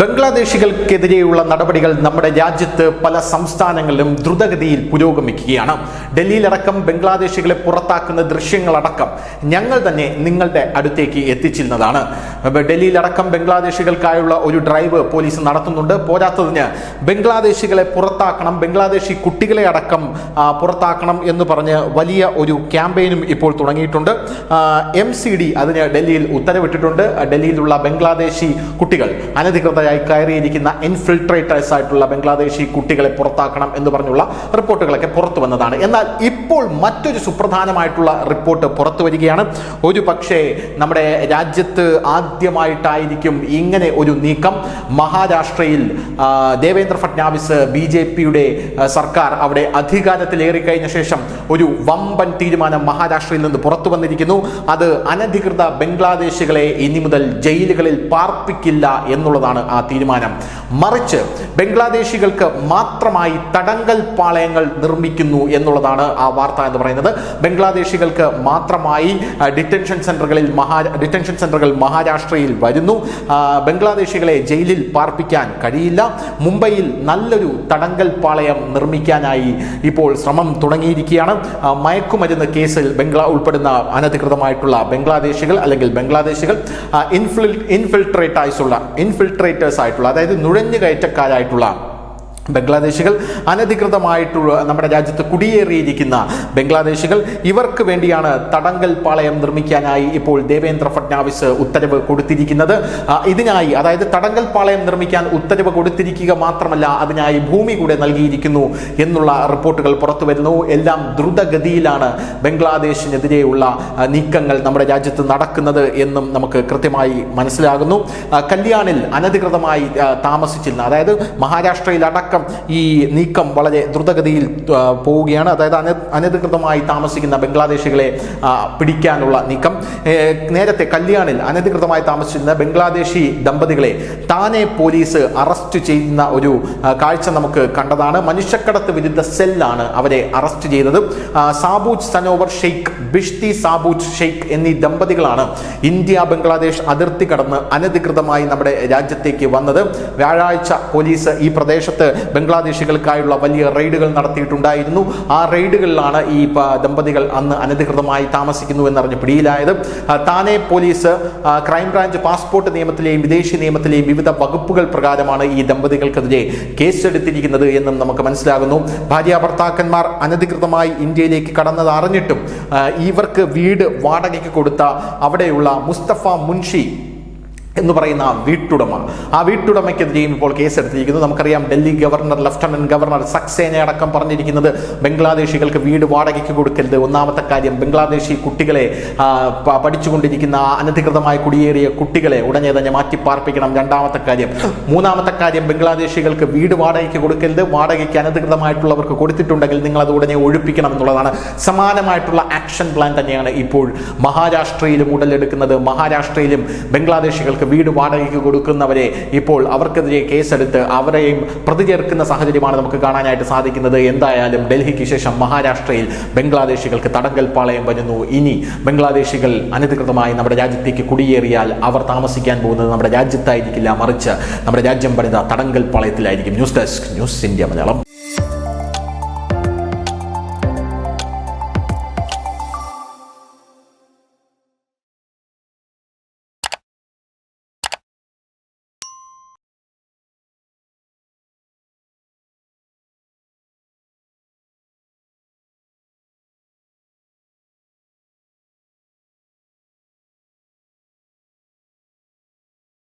ബംഗ്ലാദേശികൾക്കെതിരെയുള്ള നടപടികൾ നമ്മുടെ രാജ്യത്ത് പല സംസ്ഥാനങ്ങളിലും ദ്രുതഗതിയിൽ പുരോഗമിക്കുകയാണ്. ഡൽഹിയിലടക്കം ബംഗ്ലാദേശികളെ പുറത്താക്കുന്ന ദൃശ്യങ്ങളടക്കം ഞങ്ങൾ തന്നെ നിങ്ങളുടെ അടുത്തേക്ക് എത്തിച്ചിരുന്നതാണ്. ഡൽഹിയിലടക്കം ബംഗ്ലാദേശികൾക്കായുള്ള ഒരു ഡ്രൈവ് പോലീസ് നടത്തുന്നുണ്ട്. പോരാത്തതിന് ബംഗ്ലാദേശികളെ പുറത്താക്കണം, ബംഗ്ലാദേശി കുട്ടികളെ അടക്കം പുറത്താക്കണം എന്ന് പറഞ്ഞ് വലിയ ഒരു ക്യാമ്പയിനും ഇപ്പോൾ തുടങ്ങിയിട്ടുണ്ട്. MCD അതിന് ഡൽഹിയിൽ ഉത്തരവിട്ടിട്ടുണ്ട്. ഡൽഹിയിലുള്ള ബംഗ്ലാദേശി കുട്ടികൾ അനധികൃതമായി കയറിയിരിക്കുന്ന ഇൻഫിൽട്രേറ്റേഴ്സ് ആയിട്ടുള്ള ബംഗ്ലാദേശി കുട്ടികളെ പുറത്താക്കണം എന്ന് പറഞ്ഞുള്ള റിപ്പോർട്ടുകളൊക്കെ പുറത്തു വന്നതാണ്. എന്നാൽ ഇപ്പോൾ മറ്റൊരു സുപ്രധാനമായിട്ടുള്ള റിപ്പോർട്ട് പുറത്തു വരികയാണ്. ഒരു പക്ഷേ നമ്മുടെ രാജ്യത്ത് ആദ്യമായിട്ടായിരിക്കും ഇങ്ങനെ ഒരു നീക്കം. മഹാരാഷ്ട്രയിൽ ദേവേന്ദ്ര ഫട്നാവിസ് BJPയുടെ സർക്കാർ അവിടെ അധികാരത്തിലേറിക്കഴിഞ്ഞ ശേഷം ഒരു വമ്പൻ തീരുമാനം മഹാരാഷ്ട്രയിൽ നിന്ന് പുറത്തു വന്നിരിക്കുന്നു. അത് അനധികൃത ബംഗ്ലാദേശികളെ ഇനി മുതൽ ജയിലുകളിൽ പാർപ്പിക്കില്ല എന്നുള്ളതാണ് ആ തീരുമാനം. മറിച്ച് ബംഗ്ലാദേശികൾക്ക് മാത്രമായി തടങ്കൽ പാളയങ്ങൾ നിർമ്മിക്കുന്നു എന്നുള്ളതാണ് ആ വാർത്ത എന്ന് പറയുന്നത്. ബംഗ്ലാദേശികൾക്ക് മാത്രമായി ഡിറ്റൻഷൻ സെന്ററുകൾ മഹാരാഷ്ട്രയിൽ വരുന്നു. ബംഗ്ലാദേശികളെ ജയിലിൽ പാർപ്പിക്കാൻ കഴിയില്ല. മുംബൈയിൽ നല്ലൊരു തടങ്കൽ പാളയം നിർമ്മിക്കാനായി ഇപ്പോൾ ശ്രമം തുടങ്ങിയിരിക്കുകയാണ്. മയക്കുമരുന്ന് കേസിൽ ഉൾപ്പെടുന്ന അനധികൃതമായിട്ടുള്ള ബംഗ്ലാദേശികൾ ഇൻഫിൽട്രേറ്റേഴ്സ് ആയിട്ടുള്ള, അതായത് നുഴഞ്ഞുകയറ്റക്കാരായിട്ടുള്ള ബംഗ്ലാദേശികൾ, അനധികൃതമായിട്ടുള്ള നമ്മുടെ രാജ്യത്ത് കുടിയേറിയിരിക്കുന്ന ബംഗ്ലാദേശികൾ, ഇവർക്ക് വേണ്ടിയാണ് തടങ്കൽ പാളയം നിർമ്മിക്കാനായി ഇപ്പോൾ ദേവേന്ദ്ര ഫട്നാവിസ് ഉത്തരവ് കൊടുത്തിരിക്കുന്നത്. ഇതിനായി, അതായത് തടങ്കൽ പാളയം നിർമ്മിക്കാൻ ഉത്തരവ് കൊടുത്തിരിക്കുക മാത്രമല്ല, അതിനായി ഭൂമി കൂടെ നൽകിയിരിക്കുന്നു എന്നുള്ള റിപ്പോർട്ടുകൾ പുറത്തു വരുന്നു. എല്ലാം ദ്രുതഗതിയിലാണ് ബംഗ്ലാദേശിനെതിരെയുള്ള നീക്കങ്ങൾ നമ്മുടെ രാജ്യത്ത് നടക്കുന്നത് എന്നും നമുക്ക് കൃത്യമായി മനസ്സിലാകുന്നു. കല്യാണിൽ അനധികൃതമായി താമസിച്ചിരുന്ന, അതായത് മഹാരാഷ്ട്രയിൽ അടക്കം ഈ നീക്കം വളരെ ദ്രുതഗതിയിൽ പോവുകയാണ്. അതായത് അനധികൃതമായി താമസിക്കുന്ന ബംഗ്ലാദേശികളെ പിടിക്കാനുള്ള നീക്കം. നേരത്തെ കല്യാണിൽ അനധികൃതമായി താമസിച്ചിരുന്ന ബംഗ്ലാദേശി ദമ്പതികളെ താനെ പോലീസ് അറസ്റ്റ് ചെയ്യുന്ന ഒരു കാഴ്ച നമുക്ക് കണ്ടതാണ്. മനുഷ്യക്കടത്ത് വിരുദ്ധ സെല്ലാണ് അവരെ അറസ്റ്റ് ചെയ്തത്. സാബൂജ് സനോവർ ഷെയ്ഖ്, ബിഷ്തി സാബൂജ് ഷെയ്ഖ് എന്നീ ദമ്പതികളാണ് ഇന്ത്യ ബംഗ്ലാദേശ് അതിർത്തി കടന്ന് അനധികൃതമായി നമ്മുടെ രാജ്യത്തേക്ക് വന്നത്. വ്യാഴാഴ്ച പോലീസ് ഈ പ്രദേശത്ത് ബംഗ്ലാദേശികൾക്കായുള്ള വലിയ റെയ്ഡുകൾ നടത്തിയിട്ടുണ്ടായിരുന്നു. ആ റെയ്ഡുകളിലാണ് ഈ ദമ്പതികൾ അന്ന് അനധികൃതമായി താമസിക്കുന്നു എന്നറിഞ്ഞ് പിടിയിലായത്. താനെ പോലീസ് ക്രൈംബ്രാഞ്ച് പാസ്പോർട്ട് നിയമത്തിലെയും വിദേശി നിയമത്തിലെയും വിവിധ വകുപ്പുകൾ പ്രകാരമാണ് ഈ ദമ്പതികൾക്കെതിരെ കേസെടുത്തിരിക്കുന്നത് എന്നും നമുക്ക് മനസ്സിലാകുന്നു. ഭാര്യ ഭർത്താക്കന്മാർ അനധികൃതമായി ഇന്ത്യയിലേക്ക് കടന്നത് അറിഞ്ഞിട്ടും ഇവർക്ക് വീട് വാടകയ്ക്ക് കൊടുത്ത അവിടെയുള്ള മുസ്തഫ മുൻഷി എന്ന് പറയുന്ന ആ വീട്ടുടമയ്ക്കെതിരെയും ഇപ്പോൾ കേസെടുത്തിരിക്കുന്നു. നമുക്കറിയാം, Delhi governor, lieutenant governor Saxena അടക്കം പറഞ്ഞിരിക്കുന്നത് ബംഗ്ലാദേശികൾക്ക് വീട് വാടകയ്ക്ക് കൊടുക്കരുത്. ഒന്നാമത്തെ കാര്യം, ബംഗ്ലാദേശി കുട്ടികളെ, പഠിച്ചുകൊണ്ടിരിക്കുന്ന അനധികൃതമായി കുടിയേറിയ കുട്ടികളെ ഉടനെ തന്നെ മാറ്റിപ്പാർപ്പിക്കണം. രണ്ടാമത്തെ കാര്യം. മൂന്നാമത്തെ കാര്യം, ബംഗ്ലാദേശികൾക്ക് വീട് വാടകയ്ക്ക് കൊടുക്കരുത്. വാടകയ്ക്ക് അനധികൃതമായിട്ടുള്ളവർക്ക് കൊടുത്തിട്ടുണ്ടെങ്കിൽ നിങ്ങൾ അത് ഉടനെ ഒഴിപ്പിക്കണം എന്നുള്ളതാണ്. സമാനമായിട്ടുള്ള ആക്ഷൻ പ്ലാൻ തന്നെയാണ് ഇപ്പോൾ മഹാരാഷ്ട്രയിലും ഉടലെടുക്കുന്നത്. മഹാരാഷ്ട്രയിലും ബംഗ്ലാദേശികൾക്ക് വീട് വാടകയ്ക്ക് കൊടുക്കുന്നവരെ ഇപ്പോൾ അവർക്കെതിരെ കേസെടുത്ത് അവരെയും പ്രതി ചേർക്കുന്ന സാഹചര്യമാണ് നമുക്ക് കാണാനായിട്ട് സാധിക്കുന്നത്. എന്തായാലും ഡൽഹിക്ക് ശേഷം മഹാരാഷ്ട്രയിൽ ബംഗ്ലാദേശികൾക്ക് തടങ്കൽ പാളയം വരുന്നു. ഇനി ബംഗ്ലാദേശികൾ അനധികൃതമായി നമ്മുടെ രാജ്യത്തേക്ക് കുടിയേറിയാൽ അവർ താമസിക്കാൻ പോകുന്നത് നമ്മുടെ രാജ്യത്തായിരിക്കില്ല, മറിച്ച് നമ്മുടെ രാജ്യം പണിത തടങ്കൽ പാളയത്തിലായിരിക്കും. News desk, news India Malayalam.